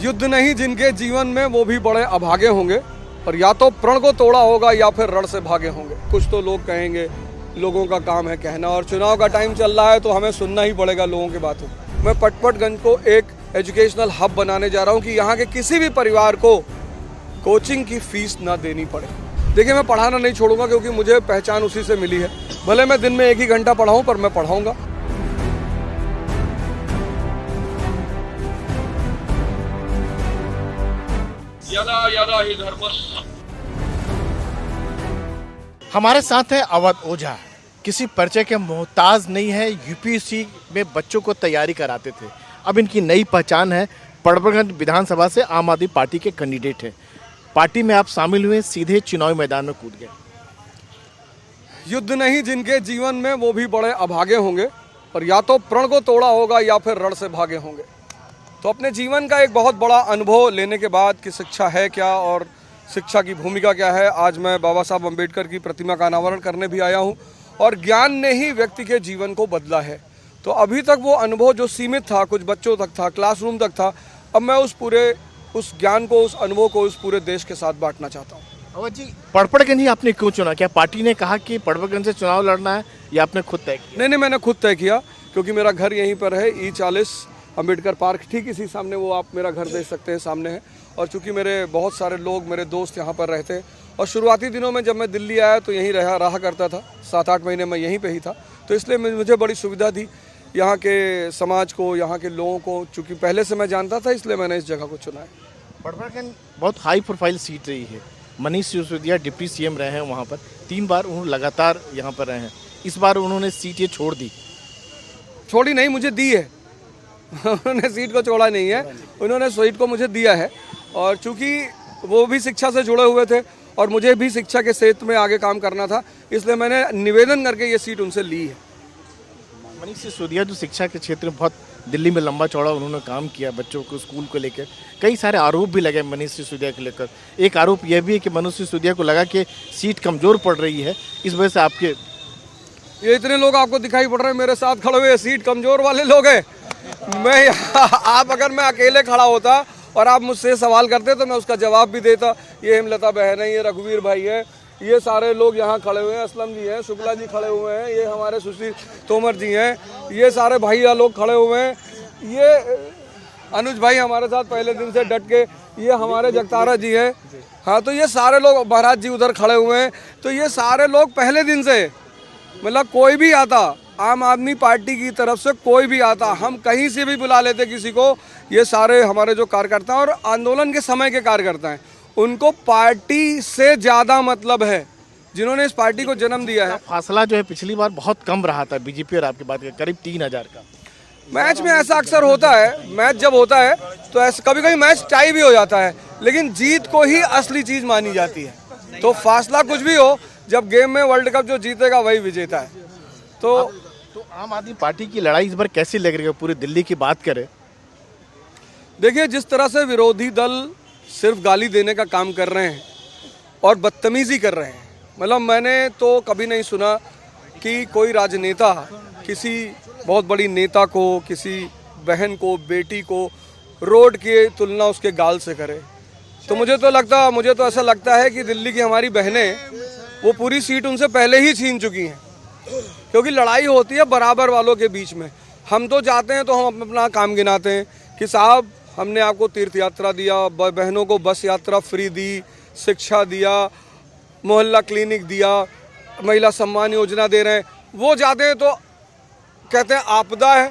युद्ध नहीं जिनके जीवन में वो भी बड़े अभागे होंगे, पर या तो प्रण को तोड़ा होगा या फिर रण से भागे होंगे। कुछ तो लोग कहेंगे, लोगों का काम है कहना, और चुनाव का टाइम चल रहा है तो हमें सुनना ही पड़ेगा लोगों की बातों। मैं पटपटगंज को एक एजुकेशनल हब बनाने जा रहा हूँ कि यहाँ के किसी भी परिवार को कोचिंग की फीस ना देनी पड़े। देखिए, मैं पढ़ाना नहीं छोड़ूंगा क्योंकि मुझे पहचान उसी से मिली है। भले मैं दिन में 1 ही घंटा पढ़ाऊँ, पर मैं पढ़ाऊँगा। यदा यदा हि धर्मस्। हमारे साथ है अवध ओझा। किसी परिचय के मोहताज नहीं है, यूपीएससी में बच्चों को तैयारी कराते थे। अब इनकी नई पहचान है, पटपटगंज विधानसभा से आम आदमी पार्टी के कैंडिडेट हैं। पार्टी में आप शामिल हुए, सीधे चुनावी मैदान में कूद गए। युद्ध नहीं जिनके जीवन में वो भी बड़े अभागे होंगे, पर या तो प्रण को तोड़ा होगा या फिर रण से भागे होंगे। तो अपने जीवन का एक बहुत बड़ा अनुभव लेने के बाद कि शिक्षा है क्या और शिक्षा की भूमिका क्या है, आज मैं बाबा साहब अम्बेडकर की प्रतिमा का अनावरण करने भी आया हूँ। और ज्ञान ने ही व्यक्ति के जीवन को बदला है। तो अभी तक वो अनुभव जो सीमित था, कुछ बच्चों तक था, क्लासरूम तक था, अब मैं उस ज्ञान को, उस अनुभव को उस पूरे देश के साथ बांटना चाहता हूँ। अवध जी, पटपटगंज ही आपने क्यों चुना? क्या पार्टी ने कहा कि पटपटगंज से चुनाव लड़ना है या आपने खुद तय किया? नहीं, मैंने खुद तय किया क्योंकि मेरा घर यहीं पर है, E40 अम्बेडकर पार्क, ठीक इसी सामने, वो आप मेरा घर देख सकते हैं, सामने है। और चूंकि मेरे बहुत सारे लोग, मेरे दोस्त यहाँ पर रहते हैं, और शुरुआती दिनों में जब मैं दिल्ली आया तो यहीं रहा करता था, 7-8 महीने मैं यहीं पे ही था। तो इसलिए मुझे बड़ी सुविधा थी यहाँ के समाज को, यहाँ के लोगों को, चूँकि पहले से मैं जानता था, इसलिए मैंने इस जगह को चुना है। पटपटगंज बहुत हाई प्रोफाइल सीट रही है। मनीष सिसोदिया डिप्टी सीएम रहे हैं वहाँ पर, 3 बार उन्होंने लगातार यहाँ पर रहे हैं। इस बार उन्होंने सीट ये छोड़ दी। छोड़ी नहीं, मुझे दी है। उन्होंने सीट को छोड़ा नहीं है, उन्होंने सीट को मुझे दिया है। और चूंकि वो भी शिक्षा से जुड़े हुए थे और मुझे भी शिक्षा के क्षेत्र में आगे काम करना था, इसलिए मैंने निवेदन करके ये सीट उनसे ली है। मनीष सिसोदिया जो शिक्षा के क्षेत्र में बहुत दिल्ली में लंबा चौड़ा उन्होंने काम किया, बच्चों को स्कूल को लेकर कई सारे आरोप भी लगे मनीष सिसोदिया को लेकर। एक आरोप यह भी है कि मनीष सिसोदिया को लगा कि सीट कमज़ोर पड़ रही है, इस वजह से आपके ये इतने लोग आपको दिखाई पड़ रहे हैं मेरे साथ खड़े हुए, सीट कमज़ोर वाले लोग हैं। अगर मैं अकेले खड़ा होता और आप मुझसे सवाल करते तो मैं उसका जवाब भी देता। ये हेमलता बहन है, ये रघुवीर भाई है, ये सारे लोग यहाँ खड़े हुए हैं, असलम जी हैं, शुक्ला जी खड़े हुए हैं, ये हमारे सुशील तोमर जी हैं, ये सारे भैया लोग खड़े हुए हैं, ये अनुज भाई हमारे साथ पहले दिन से डट के, ये हमारे जगतारा जी हैं। हाँ, तो ये सारे लोग, महाराज जी उधर खड़े हुए हैं। तो ये सारे लोग पहले दिन से, मतलब कोई भी आता, आम आदमी पार्टी की तरफ से कोई भी आता, हम कहीं से भी बुला लेते किसी को, ये सारे हमारे जो कार्यकर्ता हैं और आंदोलन के समय के कार्यकर्ता हैं, उनको पार्टी से ज़्यादा मतलब है, जिन्होंने इस पार्टी को जन्म दिया है। फासला जो है पिछली बार बहुत कम रहा था बीजेपी और आपकी बात का, करीब 3000 का। मैच में ऐसा अक्सर होता है, मैच जब होता है तो ऐसा कभी कभी मैच टाई भी हो जाता है, लेकिन जीत को ही असली चीज़ मानी जाती है। तो फासला कुछ भी हो, जब गेम में वर्ल्ड कप जो जीतेगा वही विजेता है। तो आम आदमी पार्टी की लड़ाई इस बार कैसी लग रही है? पूरी दिल्ली की बात करें, देखिए, जिस तरह से विरोधी दल सिर्फ गाली देने का काम कर रहे हैं और बदतमीजी कर रहे हैं, मतलब मैंने तो कभी नहीं सुना कि कोई राजनेता किसी बहुत बड़ी नेता को, किसी बहन को, बेटी को रोड की तुलना उसके गाल से करे। तो मुझे तो ऐसा लगता है कि दिल्ली की हमारी बहनें वो पूरी सीट उनसे पहले ही छीन चुकी हैं, क्योंकि लड़ाई होती है बराबर वालों के बीच में। हम तो जाते हैं तो हम अपना काम गिनाते हैं कि साहब हमने आपको तीर्थ यात्रा दिया, बहनों को बस यात्रा फ्री दी, शिक्षा दिया, मोहल्ला क्लिनिक दिया, महिला सम्मान योजना दे रहे हैं। वो जाते हैं तो कहते हैं आपदा है।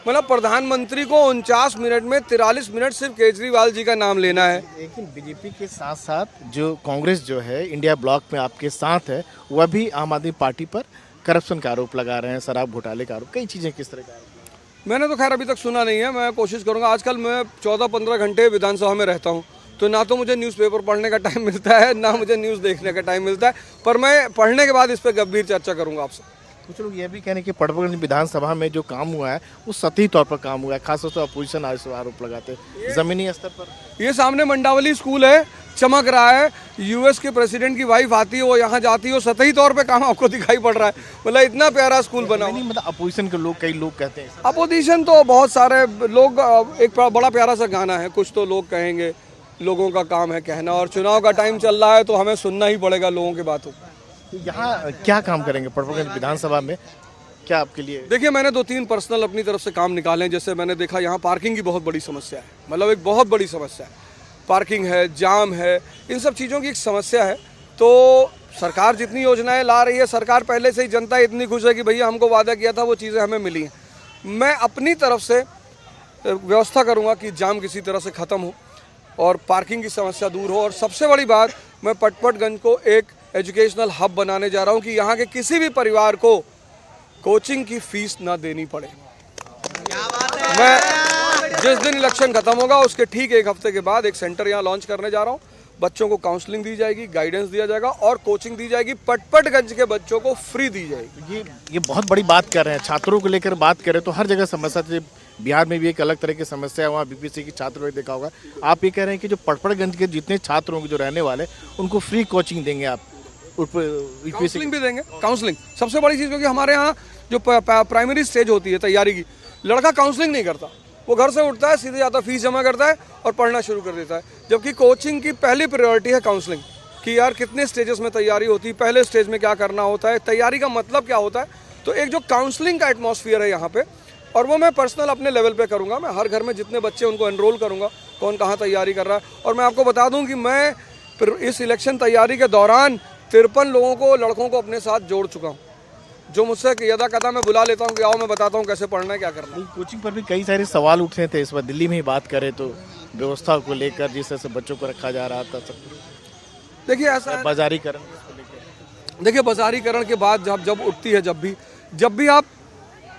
मतलब प्रधानमंत्री को 49 मिनट में 43 मिनट सिर्फ केजरीवाल जी का नाम लेना है। लेकिन बीजेपी के साथ साथ जो कांग्रेस जो है इंडिया ब्लॉक में आपके साथ है, वह भी आम आदमी पार्टी पर करप्शन का आरोप लगा रहे हैं, शराब घोटाले का आरोप, कई चीज़ें किस तरह का? मैंने तो खैर अभी तक सुना नहीं है, मैं कोशिश करूंगा। आजकल मैं 14-15 घंटे विधानसभा में रहता हूं, तो ना तो मुझे न्यूज़पेपर पढ़ने का टाइम मिलता है, ना मुझे न्यूज़ देखने का टाइम मिलता है, पर मैं पढ़ने के बाद इस पर गंभीर चर्चा करूंगा आपसे। कुछ लोग ये भी कह रहे हैं कि पड़पगंज विधानसभा में जो काम हुआ है वो सतही तौर पर काम हुआ है, खासतौर से अपोजिशन आरोप लगाते हैं जमीनी स्तर पर। ये सामने मंडावली स्कूल है, चमक रहा है, यूएस के प्रेसिडेंट की वाइफ आती है, वो यहाँ जाती है, वो सतही तौर पे काम आपको दिखाई पड़ रहा है। मतलब इतना प्यारा स्कूल बना हुआ। नहीं मतलब अपोजिशन के लोग, कई लोग कहते हैं अपोजिशन तो बहुत सारे लोग, एक बड़ा प्यारा सा गाना है, कुछ तो लोग कहेंगे, लोगों का काम है कहना, और चुनाव का टाइम चल रहा है तो हमें सुनना ही पड़ेगा लोगों की बातों। तो यहाँ क्या काम करेंगे पड़पगंज विधानसभा में, क्या आपके लिए? देखिए, मैंने 2-3 पर्सनल अपनी तरफ से काम निकाले हैं। जैसे मैंने देखा यहाँ पार्किंग की बहुत बड़ी समस्या है, मतलब एक बहुत बड़ी समस्या है, पार्किंग है, जाम है, इन सब चीज़ों की एक समस्या है। तो सरकार जितनी योजनाएं ला रही है, सरकार पहले से ही, जनता इतनी खुश है कि भैया हमको वादा किया था वो चीज़ें हमें मिली हैं। मैं अपनी तरफ से व्यवस्था करूँगा कि जाम किसी तरह से ख़त्म हो और पार्किंग की समस्या दूर हो। और सबसे बड़ी बात, मैं पटपटगंज को एक एजुकेशनल हब बनाने जा रहा हूँ कि यहाँ के किसी भी परिवार को कोचिंग की फीस ना देनी पड़े। मैं जिस दिन इलेक्शन खत्म होगा उसके ठीक 1 हफ्ते के बाद एक सेंटर यहाँ लॉन्च करने जा रहा हूँ। बच्चों को काउंसलिंग दी जाएगी, गाइडेंस दिया जाएगा और कोचिंग दी जाएगी। पटपटगंज के बच्चों को फ्री दी जाएगी। ये बहुत बड़ी बात कर रहे हैं, छात्रों को लेकर बात करें तो हर जगह समस्या थी। बिहार में भी एक अलग तरह की समस्या है, वहाँ बीपीएससी के छात्रों ने देखा होगा। आप ये कह रहे हैं कि जो पटपटगंज के जितने छात्र होंगे जो रहने वाले, उनको फ्री कोचिंग देंगे आप, काउंसलिंग भी देंगे। काउंसलिंग सबसे बड़ी चीज़, क्योंकि हमारे यहाँ जो प्राइमरी स्टेज होती है तैयारी की, लड़का काउंसलिंग नहीं करता, वो घर से उठता है, सीधे जाता, फीस जमा करता है और पढ़ना शुरू कर देता है। जबकि कोचिंग की पहली प्रायोरिटी है काउंसलिंग, कि यार कितने स्टेजेस में तैयारी होती है, पहले स्टेज में क्या करना होता है, तैयारी का मतलब क्या होता है। तो एक जो काउंसलिंग का एटमॉस्फेयर है यहाँ पे, और वो मैं पर्सनल अपने लेवल पे करूँगा। मैं हर घर में जितने बच्चे उनको एनरोल करूँगा, कौन कहाँ तैयारी कर रहा है। और मैं आपको बता दूँ कि मैं इस इलेक्शन तैयारी के दौरान 53 लोगों को, लड़कों को अपने साथ जोड़ चुका हूँ, जो मुझसे यदा कदा मैं बुला लेता हूँ कि आओ मैं बताता हूँ कैसे पढ़ना है, क्या करना है। कोचिंग पर भी कई सारे सवाल उठ रहे थे इस बार दिल्ली में ही बात करें तो, व्यवस्था को लेकर, जिस तरह से बच्चों को रखा जा रहा था, सब देखिए ऐसा है, बाजारीकरण को लेकर। देखिए बाजारीकरण के बाद जब उठती है, जब भी आप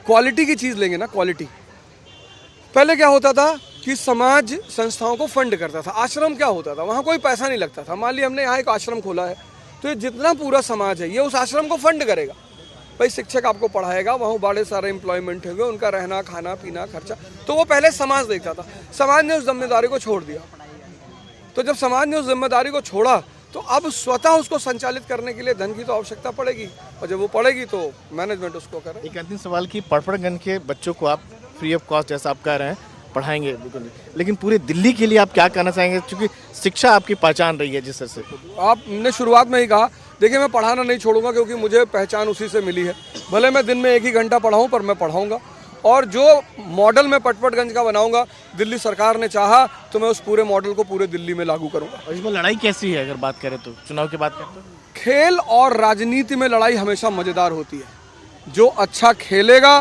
क्वालिटी की चीज़ लेंगे ना, क्वालिटी, पहले क्या होता था कि समाज संस्थाओं को फंड करता था। आश्रम क्या होता था, वहाँ कोई पैसा नहीं लगता था। मान लिया हमने यहाँ एक आश्रम खोला है, तो ये जितना पूरा समाज है ये उस आश्रम को फंड करेगा। भाई शिक्षक आपको पढ़ाएगा, वहाँ बड़े सारे एम्प्लॉयमेंट होंगे, उनका रहना, खाना पीना, खर्चा, तो वो पहले समाज देखता था। समाज ने उस जिम्मेदारी को छोड़ दिया। तो जब समाज ने उस जिम्मेदारी को छोड़ा, तो अब स्वतः उसको संचालित करने के लिए धन की तो आवश्यकता पड़ेगी, और जब वो पड़ेगी तो मैनेजमेंट उसको करे। एक अंतिम सवाल की, पटपटगंज के बच्चों को आप फ्री ऑफ कॉस्ट, जैसा आप कह रहे हैं, पढ़ाएंगे बिल्कुल, लेकिन पूरे दिल्ली के लिए आप क्या कहना चाहेंगे, क्योंकि शिक्षा आपकी पहचान रही है जिस तरह से? आपने शुरुआत में ही कहा, देखिए मैं पढ़ाना नहीं छोड़ूंगा, क्योंकि मुझे पहचान उसी से मिली है। भले मैं दिन में 1 ही घंटा पढ़ाऊँ, पर मैं पढ़ाऊँगा। और जो मॉडल मैं पटपटगंज का बनाऊंगा, दिल्ली सरकार ने चाहा तो मैं उस पूरे मॉडल को पूरे दिल्ली में लागू करूंगा। और इसमें लड़ाई कैसी है अगर बात करें तो, चुनाव की बात करें तो? खेल और राजनीति में लड़ाई हमेशा मजेदार होती है। जो अच्छा खेलेगा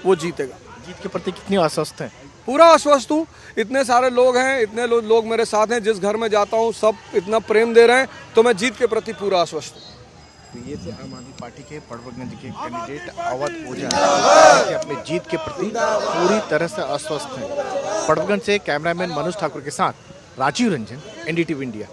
वो जीतेगा। जीत के प्रति कितनी आश्वस्त हैं? पूरा आश्वस्त हूँ। इतने सारे लोग हैं, इतने लोग मेरे साथ हैं, जिस घर में जाता हूँ सब इतना प्रेम दे रहे हैं, तो मैं जीत के प्रति पूरा आश्वस्त हूँ। तो ये थे आम आदमी पार्टी के पटपटगंज के कैंडिडेट अवध ओझा, कि अपने जीत के प्रति पूरी तरह से आश्वस्त हैं। पटपटगंज से कैमरामैन मनोज ठाकुर के साथ राजीव रंजन, NDTV इंडिया।